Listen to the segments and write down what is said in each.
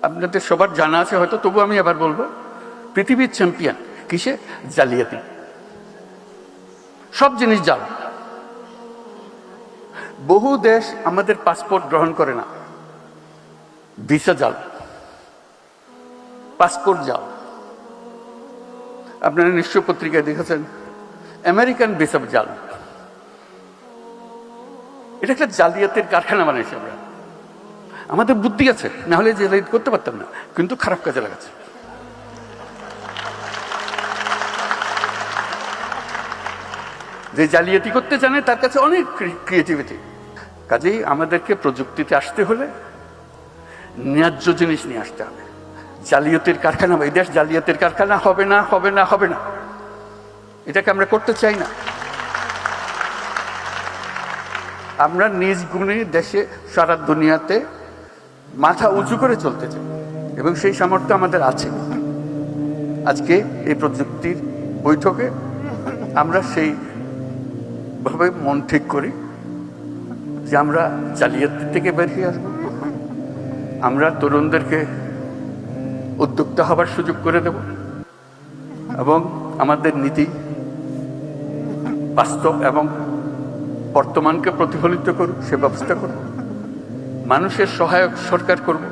আপনাদের সবার জানা আছে হয়তো, তবু আমি আবার বলবো, পৃথিবীর চ্যাম্পিয়ন কিসে? জালিয়াতি। সব জিনিস জাল। বহু দেশ আমাদের পাসপোর্ট গ্রহণ করে না, ভিসা জাল, পাসপোর্ট জাল। আপনারা নিশ্চয় পত্রিকায় দেখেছেন আমেরিকান ভিসা জাল। এটা একটা জালিয়াতের কারখানা বানাইছে আমরা। আমাদের বুদ্ধি আছে, না হলে জালিয়াতি করতে পারতাম না, কিন্তু খারাপ কাজে লাগাচ্ছে। যে জালিয়াতি করতে জানে তার কাছে অনেক ক্রিয়েটিভিটি। কাজেই আমাদেরকে প্রযুক্তিতে আসতে হলে ন্যায্য জিনিস নিয়ে আসতে হবে। জালিয়াতির কারখানা, এই দেশ জালিয়াতির কারখানা হবে না, হবে না, হবে না। এটাকে আমরা করতে চাই না। আমরা নিজ গুণে দেশে সারা দুনিয়াতে মাথা উঁচু করে চলতে চাই, এবং সেই সামর্থ্য আমাদের আছে। আজকে এই প্রযুক্তির বৈঠকে আমরা সেইভাবে মন ঠিক করি যে আমরা জালিয়াতি থেকে বেরিয়ে আসবো। আমরা তরুণদেরকে উদ্যোক্তা হবার সুযোগ করে দেব, এবং আমাদের নীতি বাস্তব এবং বর্তমানকে প্রতিফলিত করুক সে ব্যবস্থা করব। মানুষের সহায়ক সরকার করব,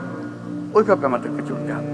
ওইভাবে আমাদেরকে চলতে হবে।